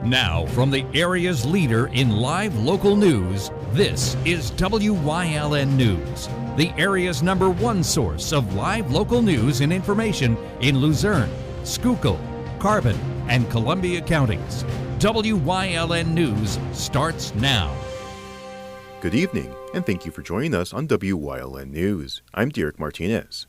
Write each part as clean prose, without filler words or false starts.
Now, from the area's leader in live local news, this is WYLN News, the area's #1 source of live local news and information in Luzerne, Schuylkill, Carbon, and Columbia counties. WYLN News starts now. Good evening, and thank you for joining us on WYLN News. I'm Derek Martinez.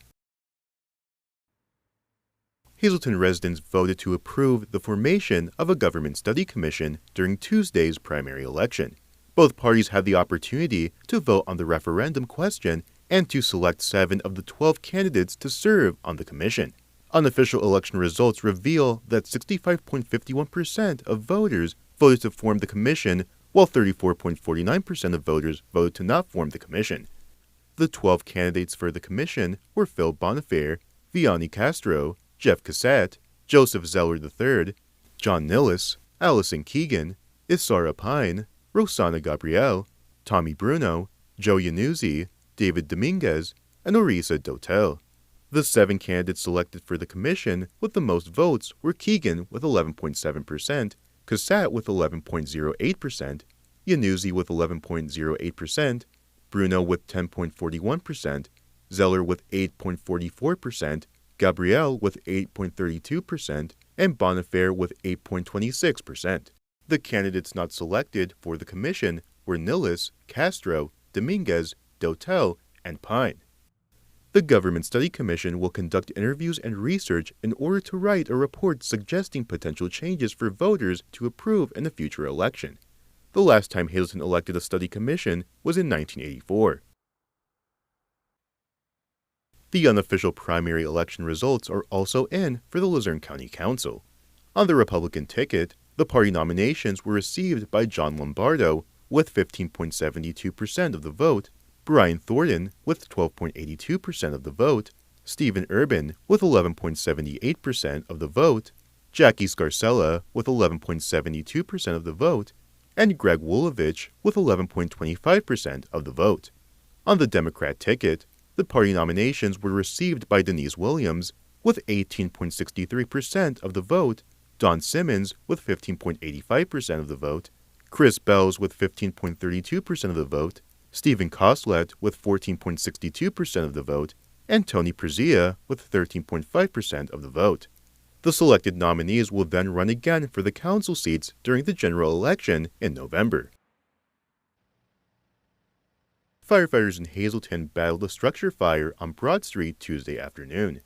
Hazleton residents voted to approve the formation of a government study commission during Tuesday's primary election. Both parties had the opportunity to vote on the referendum question and to select 7 of the 12 candidates to serve on the commission. Unofficial election results reveal that 65.51% of voters voted to form the commission, while 34.49% of voters voted to not form the commission. The 12 candidates for the commission were Phil Bonifaire, Vianney Castro, Jeff Cassett, Joseph Zeller III, John Nillis, Allison Keegan, Isara Pine, Rosanna Gabrielle, Tommy Bruno, Joe Yanuzzi, David Dominguez, and Orisa Dotel. The 7 candidates selected for the commission with the most votes were Keegan with 11.7%, Cassett with 11.08%, Yanuzzi with 11.08%, Bruno with 10.41%, Zeller with 8.44%, Gabrielle with 8.32%, and Bonifaire with 8.26%. The candidates not selected for the commission were Nillis, Castro, Dominguez, Dotel, and Pine. The Government Study Commission will conduct interviews and research in order to write a report suggesting potential changes for voters to approve in a future election. The last time Hazleton elected a study commission was in 1984. The unofficial primary election results are also in for the Luzerne County Council. On the Republican ticket, the party nominations were received by John Lombardo with 15.72% of the vote, Brian Thornton with 12.82% of the vote, Stephen Urban with 11.78% of the vote, Jackie Scarcella with 11.72% of the vote, and Greg Wolovich with 11.25% of the vote. On the Democrat ticket, the party nominations were received by Denise Williams with 18.63% of the vote, Don Simmons with 15.85% of the vote, Chris Bells with 15.32% of the vote, Stephen Koslet with 14.62% of the vote, and Tony Prezia with 13.5% of the vote. The selected nominees will then run again for the council seats during the general election in November. Firefighters in Hazleton battled a structure fire on Broad Street Tuesday afternoon.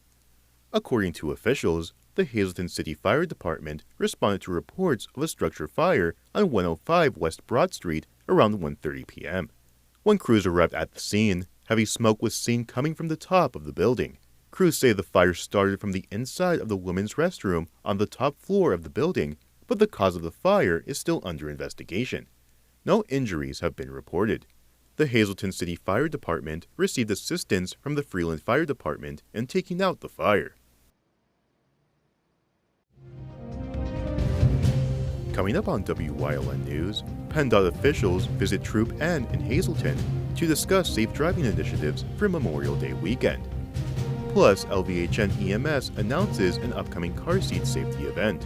According to officials, the Hazleton City Fire Department responded to reports of a structure fire on 105 West Broad Street around 1:30 p.m. When crews arrived at the scene, heavy smoke was seen coming from the top of the building. Crews say the fire started from the inside of the women's restroom on the top floor of the building, but the cause of the fire is still under investigation. No injuries have been reported. The Hazleton City Fire Department received assistance from the Freeland Fire Department in taking out the fire. Coming up on WYLN News, PennDOT officials visit Troop N in Hazleton to discuss safe driving initiatives for Memorial Day weekend. Plus, LVHN EMS announces an upcoming car seat safety event.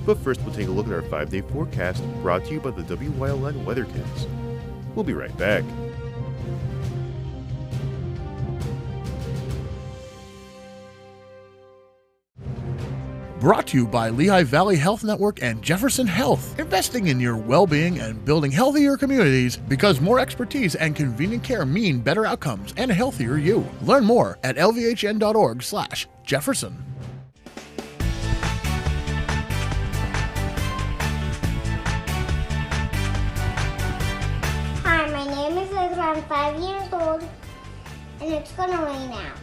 But first, we'll take a look at our 5-day forecast brought to you by the WYLN Weather Kids. We'll be right back. Brought to you by Lehigh Valley Health Network and Jefferson Health. Investing in your well-being and building healthier communities because more expertise and convenient care mean better outcomes and a healthier you. Learn more at lvhn.org/Jefferson. Hi, my name is Liz. I'm 5 years old, and it's gonna rain out.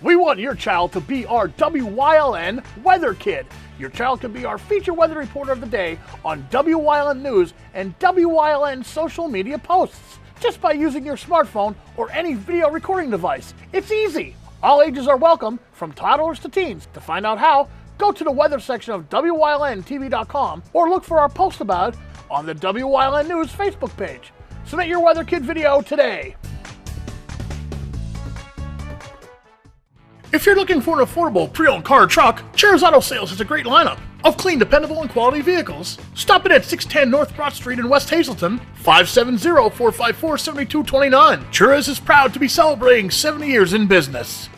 We want your child to be our WYLN Weather Kid. Your child can be our feature weather reporter of the day on WYLN News and WYLN social media posts just by using your smartphone or any video recording device. It's easy. All ages are welcome, from toddlers to teens. To find out how, Go to the weather section of WYLNTV.com or look for our post about it on the WYLN News Facebook page. Submit your Weather Kid video today. If you're looking for an affordable pre-owned car or truck, Cheers Auto Sales has a great lineup of clean, dependable, and quality vehicles. Stop in at 610 North Broad Street in West Hazleton, 570-454-7229. Cheers is proud to be celebrating 70 years in business.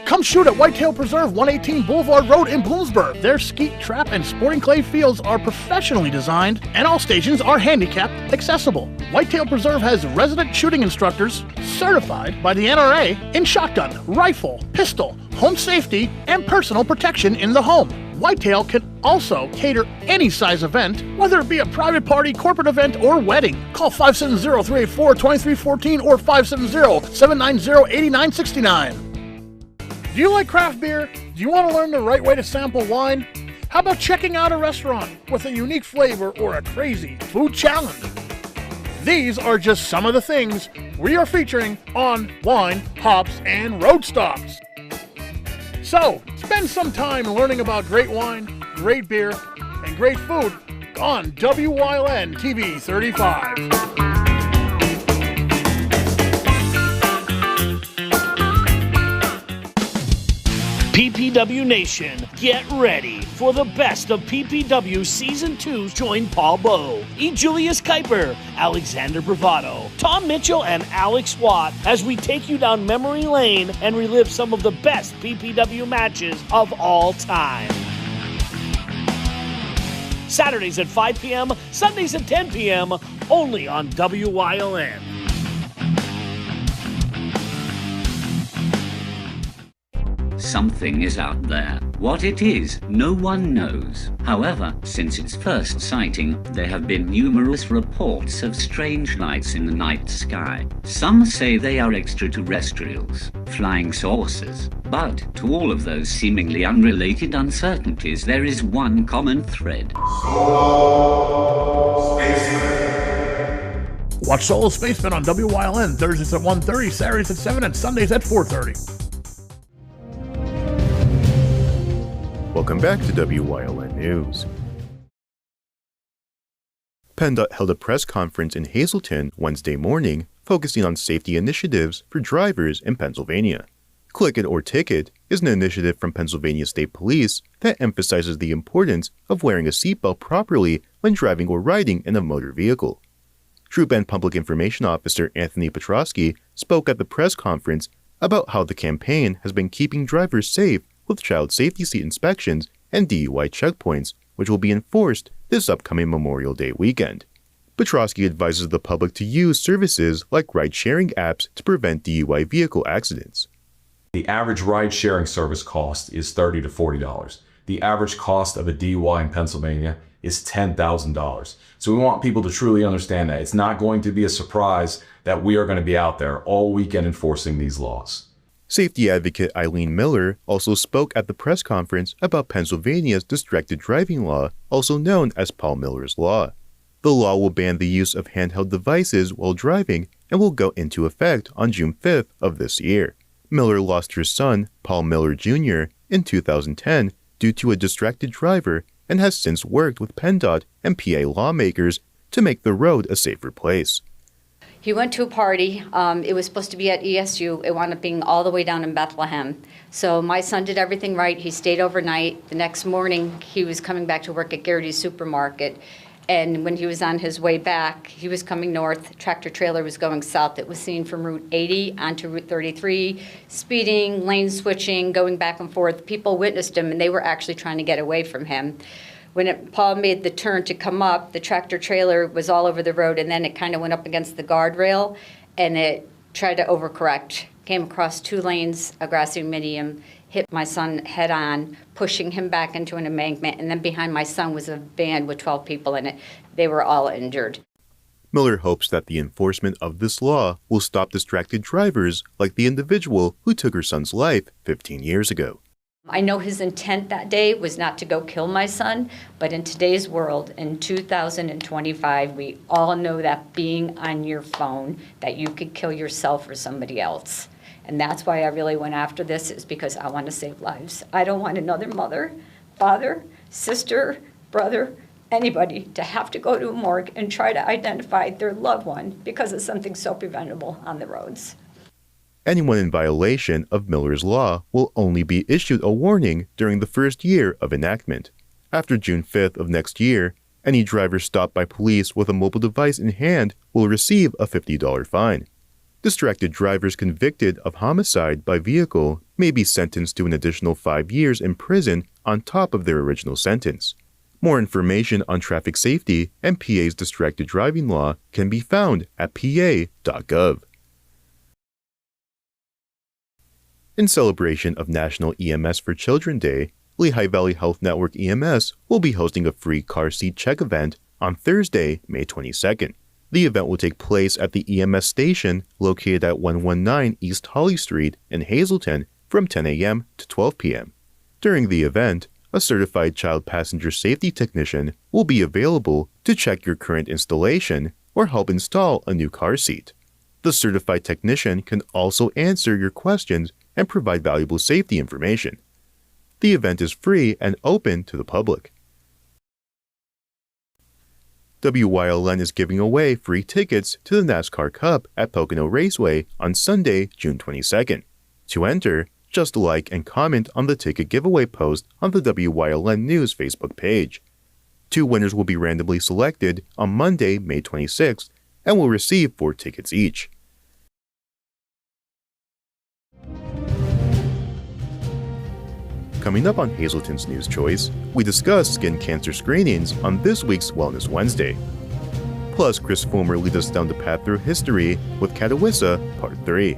Come shoot at Whitetail Preserve, 118 Boulevard Road in Bloomsburg. Their skeet, trap, and sporting clay fields are professionally designed, and all stations are handicapped accessible. Whitetail Preserve has resident shooting instructors certified by the NRA in shotgun, rifle, pistol, home safety, and personal protection in the home. Whitetail can also cater any size event, whether it be a private party, corporate event, or wedding. Call 570-384-2314 or 570-790-8969. Do you like craft beer? Do you want to learn the right way to sample wine? How about checking out a restaurant with a unique flavor or a crazy food challenge? These are just some of the things we are featuring on Wine, Hops, and Road Stops. So, spend some time learning about great wine, great beer, and great food on WYLN TV 35. PPW Nation, get ready for the best of PPW Season 2. Join Paul Bowe, E. Julius Kuiper, Alexander Bravado, Tom Mitchell, and Alex Watt as we take you down memory lane and relive some of the best PPW matches of all time. Saturdays at 5 p.m., Sundays at 10 p.m., only on WYLN. Something is out there. What it is, no one knows. However, since its first sighting, there have been numerous reports of strange lights in the night sky. Some say they are extraterrestrials, flying saucers. But to all of those seemingly unrelated uncertainties, there is one common thread. Solo Spaceman. Watch Solo Spaceman on WYLN Thursdays at 1:30, Saturdays at 7, and Sundays at 4:30. Welcome back to WYLN News. PennDOT held a press conference in Hazleton Wednesday morning focusing on safety initiatives for drivers in Pennsylvania. Click It or Ticket is an initiative from Pennsylvania State Police that emphasizes the importance of wearing a seatbelt properly when driving or riding in a motor vehicle. Troop and Public Information Officer Anthony Petrosky spoke at the press conference about how the campaign has been keeping drivers safe with child safety seat inspections and DUI checkpoints, which will be enforced this upcoming Memorial Day weekend. Petrosky advises the public to use services like ride-sharing apps to prevent DUI vehicle accidents. The average ride-sharing service cost is $30 to $40. The average cost of a DUI in Pennsylvania is $10,000. So we want people to truly understand that. It's not going to be a surprise that we are going to be out there all weekend enforcing these laws. Safety advocate Eileen Miller also spoke at the press conference about Pennsylvania's distracted driving law, also known as Paul Miller's Law. The law will ban the use of handheld devices while driving and will go into effect on June 5th of this year. Miller lost her son, Paul Miller Jr., in 2010 due to a distracted driver and has since worked with PennDOT and PA lawmakers to make the road a safer place. He went to a party. It was supposed to be at ESU. It wound up being all the way down in Bethlehem. So my son did everything right. He stayed overnight. The next morning, he was coming back to work at Garrity's Supermarket. And when he was on his way back, he was coming north. Tractor trailer was going south. It was seen from Route 80 onto Route 33, speeding, lane switching, going back and forth. People witnessed him, and they were actually trying to get away from him. When Paul made the turn to come up, the tractor trailer was all over the road, and then it kind of went up against the guardrail, and it tried to overcorrect. Came across two lanes, a grassy medium, hit my son head on, pushing him back into an embankment, and then behind my son was a van with 12 people in it. They were all injured. Miller hopes that the enforcement of this law will stop distracted drivers like the individual who took her son's life 15 years ago. I know his intent that day was not to go kill my son, but in today's world, in 2025, we all know that being on your phone, that you could kill yourself or somebody else. And that's why I really went after this, is because I want to save lives. I don't want another mother father, sister, brother, anybody to have to go to a morgue and try to identify their loved one because of something so preventable on the roads. Anyone in violation of Miller's Law will only be issued a warning during the first year of enactment. After June 5th of next year, any driver stopped by police with a mobile device in hand will receive a $50 fine. Distracted drivers convicted of homicide by vehicle may be sentenced to an additional 5 years in prison on top of their original sentence. More information on traffic safety and PA's distracted driving law can be found at pa.gov. In celebration of National EMS for Children Day, Lehigh Valley Health Network EMS will be hosting a free car seat check event on Thursday, May 22nd. The event will take place at the EMS station located at 119 East Holly Street in Hazleton from 10 a.m. to 12 p.m. During the event, a certified child passenger safety technician will be available to check your current installation or help install a new car seat. The certified technician can also answer your questions and provide valuable safety information. The event is free and open to the public. Wyln is giving away free tickets to the NASCAR Cup at Pocono Raceway on Sunday, June 22nd. To enter, just like and comment on the ticket giveaway post on the Wyln News Facebook page. 2 winners will be randomly selected on Monday, May 26th, and will receive 4 tickets each. Coming up on Hazleton's News Choice, we discuss skin cancer screenings on this week's Wellness Wednesday. Plus, Chris Fulmer leads us down the path through history with Catawissa Part 3.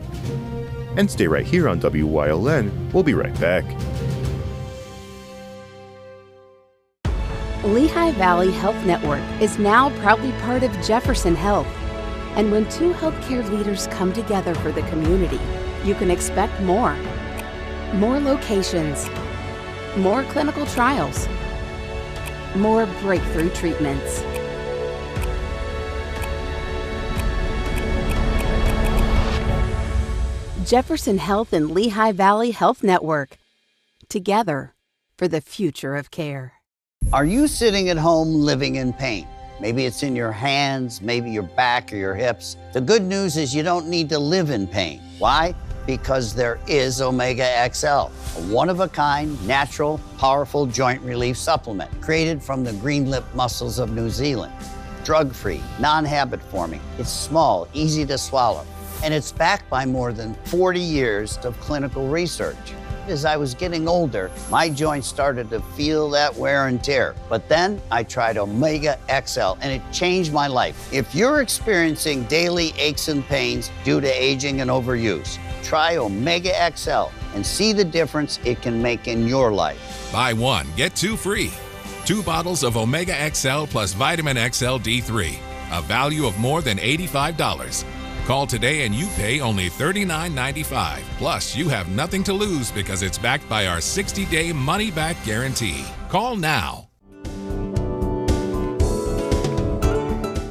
And stay right here on Wyln. We'll be right back. Lehigh Valley Health Network is now proudly part of Jefferson Health. And when 2 healthcare leaders come together for the community, you can expect more. More locations, more clinical trials, more breakthrough treatments. Jefferson Health and Lehigh Valley Health Network. Together for the future of care. Are you sitting at home living in pain? Maybe it's in your hands, maybe your back or your hips. The good news is you don't need to live in pain. Why? Because there is Omega XL, a one-of-a-kind, natural, powerful joint relief supplement created from the green lip mussels of New Zealand. Drug-free, non-habit forming, it's small, easy to swallow, and it's backed by more than 40 years of clinical research. As I was getting older, my joints started to feel that wear and tear. But then I tried Omega XL and it changed my life. If you're experiencing daily aches and pains due to aging and overuse, try Omega XL and see the difference it can make in your life. Buy 1, get 2 free. 2 bottles of Omega XL plus Vitamin XL D3, a value of more than $85. Call today and you pay only $39.95. Plus, you have nothing to lose because it's backed by our 60-day money-back guarantee. Call now.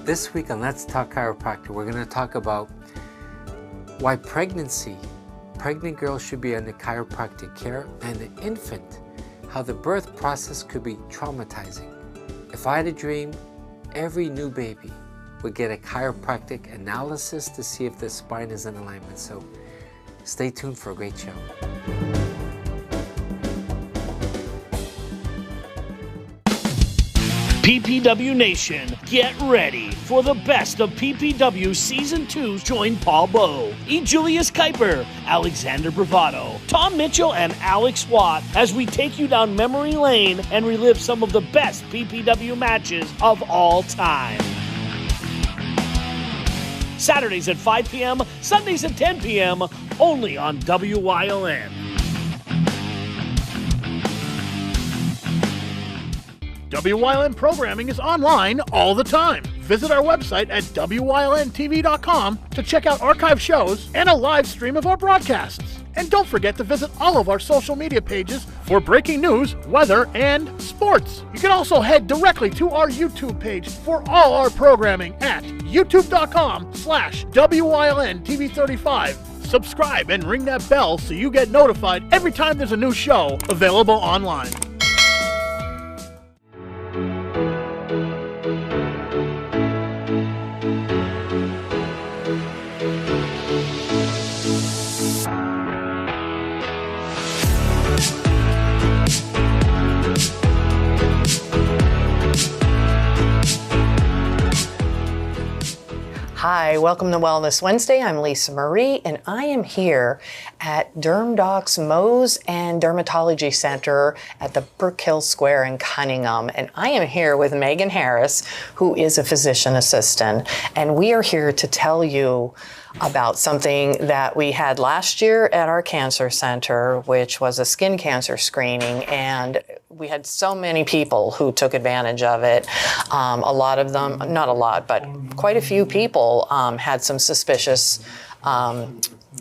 This week on Let's Talk Chiropractor, we're going to talk about why pregnant girls should be under chiropractic care, and the infant, how the birth process could be traumatizing. If I had a dream, every new baby would get a chiropractic analysis to see if the spine is in alignment. So stay tuned for a great show. PPW Nation, get ready for the best of PPW Season 2. Join Paul Bowe, E. Julius Kuiper, Alexander Bravado, Tom Mitchell, and Alex Watt as we take you down memory lane and relive some of the best PPW matches of all time. Saturdays at 5 p.m., Sundays at 10 p.m., only on WYLN. WYLN programming is online all the time. Visit our website at WYLNTV.com to check out archive shows and a live stream of our broadcasts. And don't forget to visit all of our social media pages for breaking news, weather, and sports. You can also head directly to our YouTube page for all our programming at youtube.com/WYLNTV35. Subscribe and ring that bell so you get notified every time there's a new show available online. Hi, welcome to Wellness Wednesday. I'm Lisa Marie, and I am here at DermDoc's Mohs and Dermatology Center at the Brookhill Square in Cunningham. And I am here with Megan Harris, who is a physician assistant. And we are here to tell you about something that we had last year at our cancer center, which was a skin cancer screening. And we had so many people who took advantage of it. A lot of them, not a lot, but quite a few people had some suspicious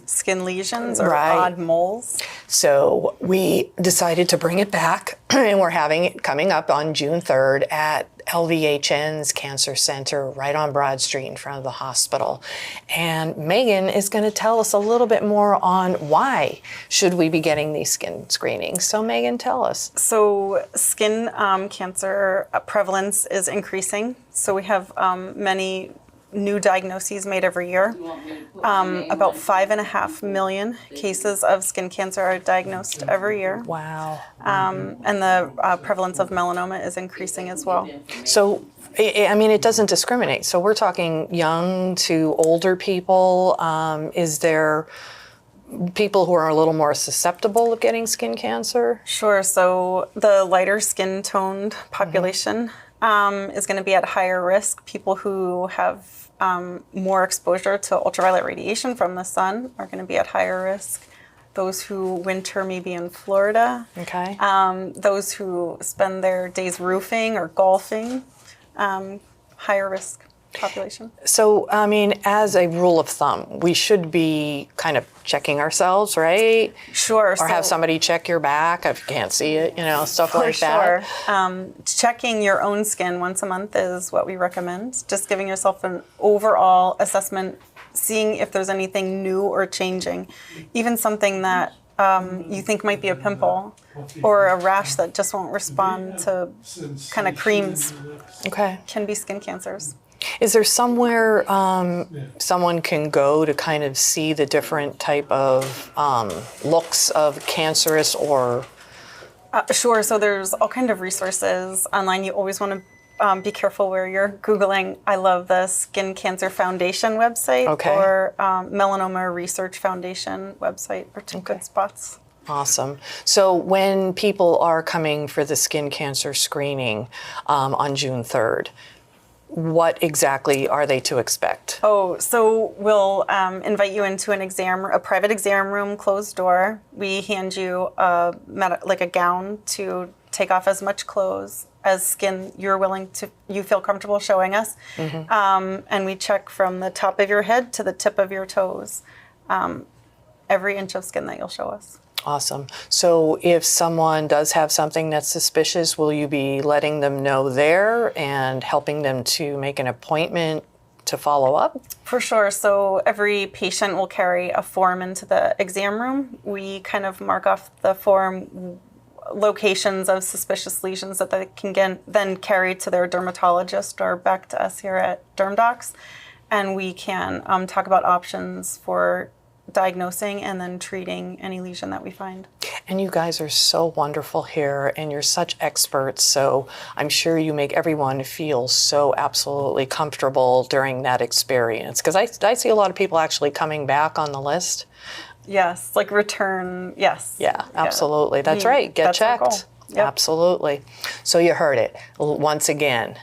skin lesions or odd moles. So we decided to bring it back, and we're having it coming up on June 3rd at LVHN's Cancer Center right on Broad Street in front of the hospital. And Megan is going to tell us a little bit more on why should we be getting these skin screenings. So Megan, tell us. So skin cancer prevalence is increasing. So we have many new diagnoses made every year. About 5.5 million cases of skin cancer are diagnosed every year. Wow. And the prevalence of melanoma is increasing as well. So, I mean, it doesn't discriminate. So we're talking young to older people. Is there people who are a little more susceptible of getting skin cancer? Sure. So the lighter skin toned population is going to be at higher risk. People who have more exposure to ultraviolet radiation from the sun are going to be at higher risk. Those who winter maybe in Florida. Okay. Those who spend their days roofing or golfing, higher risk population. So, I mean, as a rule of thumb, we should be kind of checking ourselves, right? Sure. Or have somebody check your back if you can't see it, stuff like that. Checking your own skin once a month is what we recommend. Just giving yourself an overall assessment, seeing if there's anything new or changing. Even something that you think might be a pimple or a rash that just won't respond to kind of creams can be skin cancers. Is there somewhere someone can go to kind of see the different type of looks of cancerous or? Sure. So there's all kind of resources online. You always want to be careful where you're Googling. I love the Skin Cancer Foundation website or Melanoma Research Foundation website are two good spots. Awesome. So when people are coming for the skin cancer screening on June 3rd, what exactly are they to expect? Oh, so we'll invite you into a private exam room, closed door. We hand you a gown to take off as much clothes as skin you feel comfortable showing us. And we check from the top of your head to the tip of your toes, every inch of skin that you'll show us. Awesome. So if someone does have something that's suspicious, will you be letting them know there and helping them to make an appointment to follow up? For sure. So every patient will carry a form into the exam room. We kind of mark off the form locations of suspicious lesions that they can then carry to their dermatologist or back to us here at DermDocs. And we can talk about options for diagnosing and then treating any lesion that we find. And you guys are so wonderful here, and you're such experts, so I'm sure you make everyone feel so absolutely comfortable during that experience. Because I see a lot of people actually coming back on the list. Yes, like return, yes. Yeah, absolutely. That's right, get checked. Yep. Absolutely. So you heard it. Once again,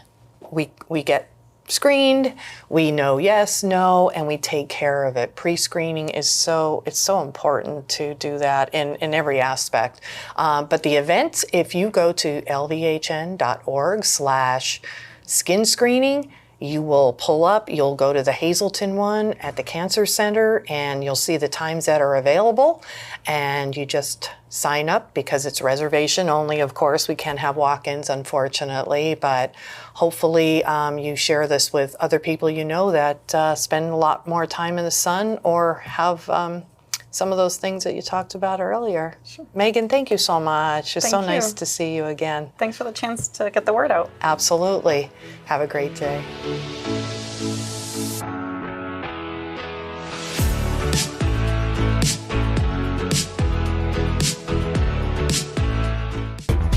we get screened, we know yes, no, and we take care of it. Pre-screening is so important to do that in every aspect. But the events, if you go to lvhn.org/skin screening, you will pull up, you'll go to the Hazleton one at the Cancer Center, and you'll see the times that are available, and you just sign up because it's reservation only. Of course, we can't have walk-ins, unfortunately, but hopefully you share this with other people you know that spend a lot more time in the sun or have some of those things that you talked about earlier. Sure. Megan, thank you so much. It's so nice to see you again. Thanks for the chance to get the word out. Absolutely. Have a great day.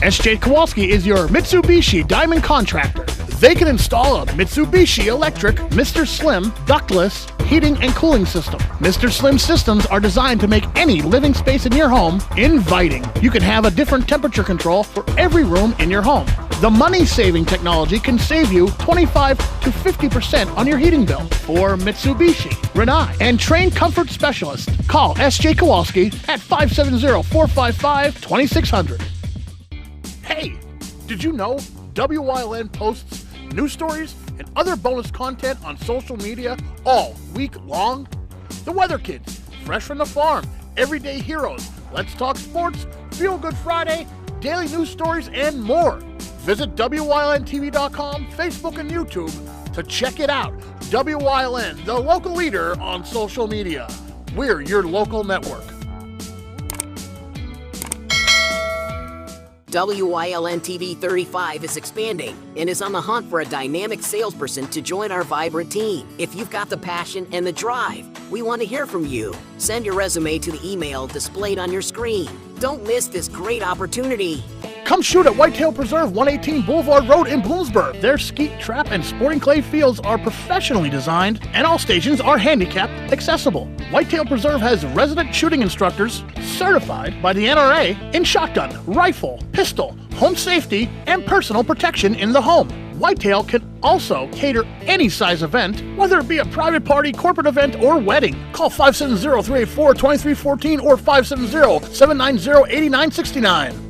SJ Kowalski is your Mitsubishi Diamond contractor. They can install a Mitsubishi electric Mr. Slim ductless heating and cooling system. Mr. Slim systems are designed to make any living space in your home inviting. You can have a different temperature control for every room in your home. The money-saving technology can save you 25 to 50% on your heating bill. For Mitsubishi, Renai, and trained comfort specialists, call S.J. Kowalski at 570-455-2600. Hey, did you know WYLN posts news stories and other bonus content on social media all week long? The Weather Kids, Fresh from the Farm, Everyday Heroes, Let's Talk Sports, Feel Good Friday, daily news stories, and more. Visit WYLNTV.com, Facebook, and YouTube to check it out. WYLN, the local leader on social media. We're your local network. WYLN TV 35 is expanding and is on the hunt for a dynamic salesperson to join our vibrant team. If you've got the passion and the drive, we want to hear from you. Send your resume to the email displayed on your screen. Don't miss this great opportunity. Come shoot at Whitetail Preserve 118 Boulevard Road in Bloomsburg. Their skeet, trap, and sporting clay fields are professionally designed, and all stations are handicap accessible. Whitetail Preserve has resident shooting instructors certified by the NRA in shotgun, rifle, pistol, home safety, and personal protection in the home. Whitetail can also cater any size event, whether it be a private party, corporate event, or wedding. Call 570-384-2314 or 570-790-8969.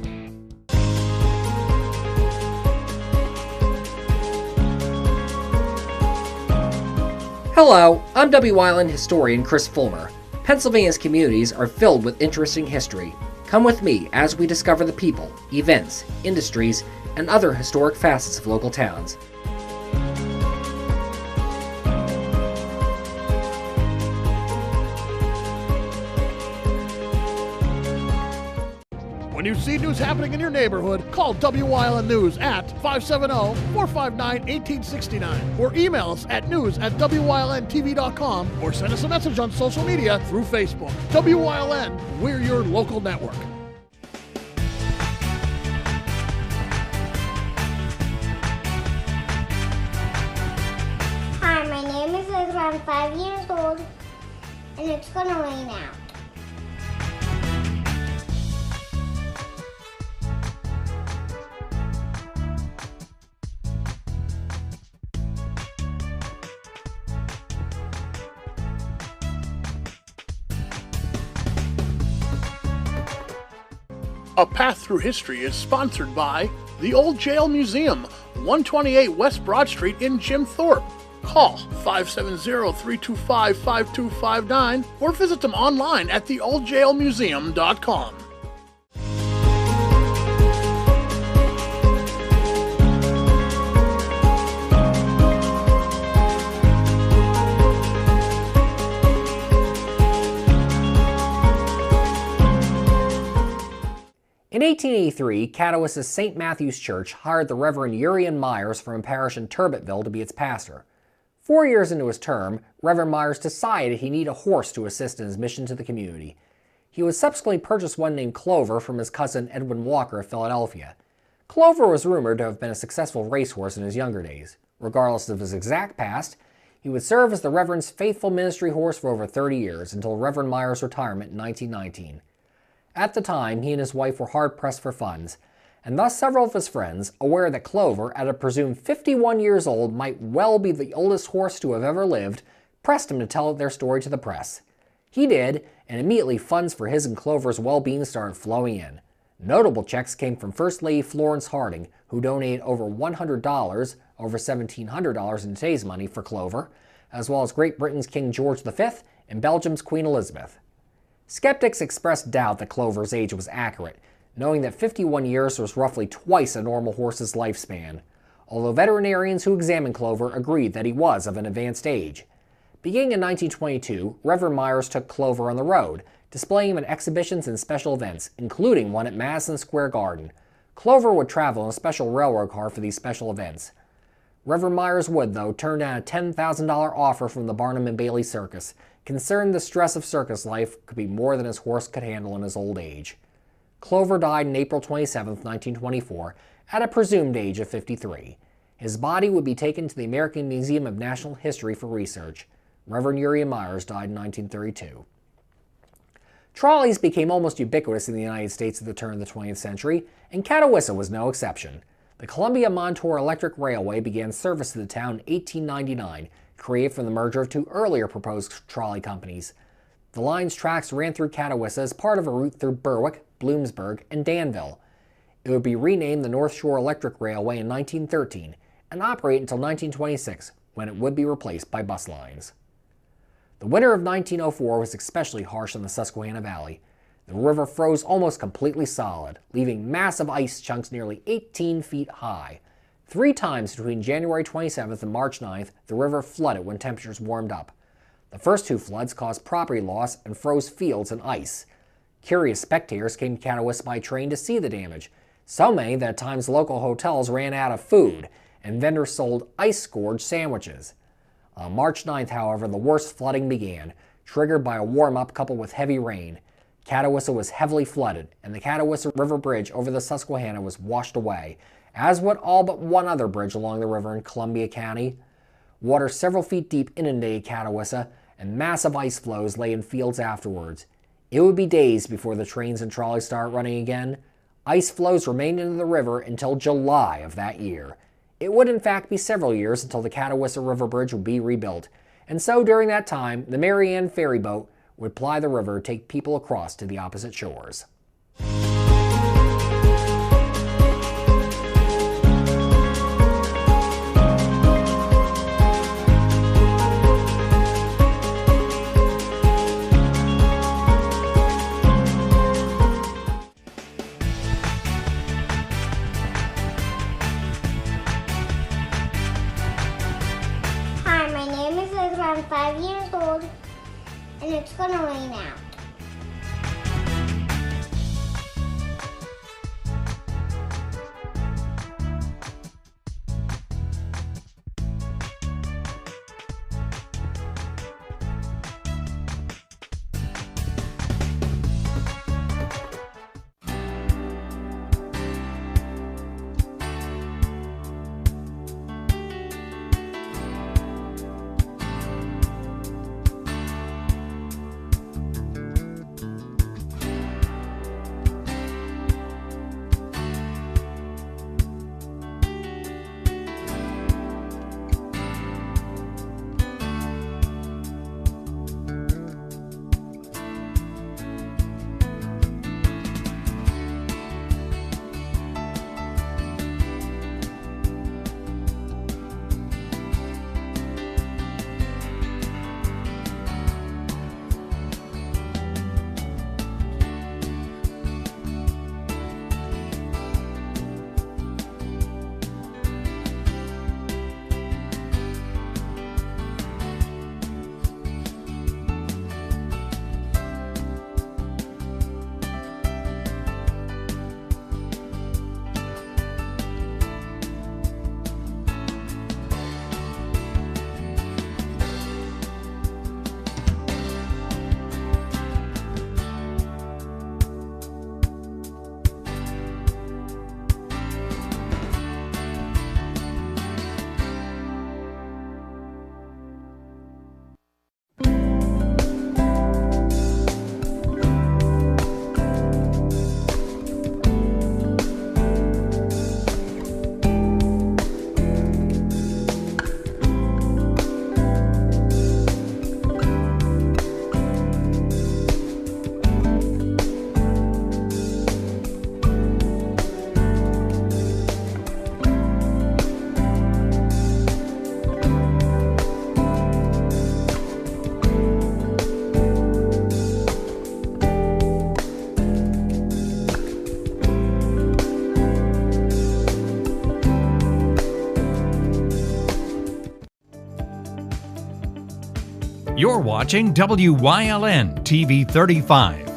Hello, I'm WYLN historian Chris Fulmer. Pennsylvania's communities are filled with interesting history. Come with me as we discover the people, events, industries, and other historic facets of local towns. When you see news happening in your neighborhood, call WYLN News at 570-459-1869 or email us at news@WYLNTV.com or send us a message on social media through Facebook. WYLN, we're your local network. Hi, my name is Liz. I'm 5 years old, and it's gonna rain out. A Path Through History is sponsored by the Old Jail Museum, 128 West Broad Street in Jim Thorpe. Call 570-325-5259 or visit them online at theoldjailmuseum.com. In 1883, Catawba's St. Matthew's Church hired the Reverend Urian Myers from a parish in Turbotville to be its pastor. 4 years into his term, Reverend Myers decided he needed a horse to assist in his mission to the community. He would subsequently purchase one named Clover from his cousin Edwin Walker of Philadelphia. Clover was rumored to have been a successful racehorse in his younger days. Regardless of his exact past, he would serve as the Reverend's faithful ministry horse for over 30 years until Reverend Myers' retirement in 1919. At the time, he and his wife were hard-pressed for funds, and thus several of his friends, aware that Clover, at a presumed 51 years old, might well be the oldest horse to have ever lived, pressed him to tell their story to the press. He did, and immediately funds for his and Clover's well-being started flowing in. Notable checks came from First Lady Florence Harding, who donated over $100, over $1,700 in today's money, for Clover, as well as Great Britain's King George V and Belgium's Queen Elizabeth. Skeptics expressed doubt that Clover's age was accurate, knowing that 51 years was roughly twice a normal horse's lifespan, although veterinarians who examined Clover agreed that he was of an advanced age. Beginning in 1922, Reverend Myers took Clover on the road, displaying him at exhibitions and special events, including one at Madison Square Garden. Clover would travel in a special railroad car for these special events. Reverend Myers would, though, turn down a $10,000 offer from the Barnum and Bailey Circus, concerned the stress of circus life could be more than his horse could handle in his old age. Clover died on April 27, 1924, at a presumed age of 53. His body would be taken to the American Museum of National History for research. Reverend Uriah Myers died in 1932. Trolleys became almost ubiquitous in the United States at the turn of the 20th century, and Catawissa was no exception. The Columbia-Montour Electric Railway began service to the town in 1899, created from the merger of two earlier proposed trolley companies. The line's tracks ran through Catawissa as part of a route through Berwick, Bloomsburg, and Danville. It would be renamed the North Shore Electric Railway in 1913 and operate until 1926, when it would be replaced by bus lines. The winter of 1904 was especially harsh in the Susquehanna Valley. The river froze almost completely solid, leaving massive ice chunks nearly 18 feet high. 3 times between January 27th and March 9th, the river flooded when temperatures warmed up. The first 2 floods caused property loss and froze fields and ice. Curious spectators came to Catawissa by train to see the damage, so many that at times local hotels ran out of food, and vendors sold ice-scourged sandwiches. On March 9th, however, the worst flooding began, triggered by a warm-up coupled with heavy rain. Catawissa was heavily flooded, and the Catawissa River Bridge over the Susquehanna was washed away, as would all but one other bridge along the river in Columbia County. Water several feet deep inundated Catawissa, and massive ice floes lay in fields afterwards. It would be days before the trains and trolleys started running again. Ice flows remained into the river until July of that year. It would in fact be several years until the Catawissa River Bridge would be rebuilt, and so during that time, the Mary Ann ferry boat would ply the river to take people across to the opposite shores. Hi, my name is Ezra. I'm 5 years old, and it's gonna rain out. You're watching WYLN TV 35,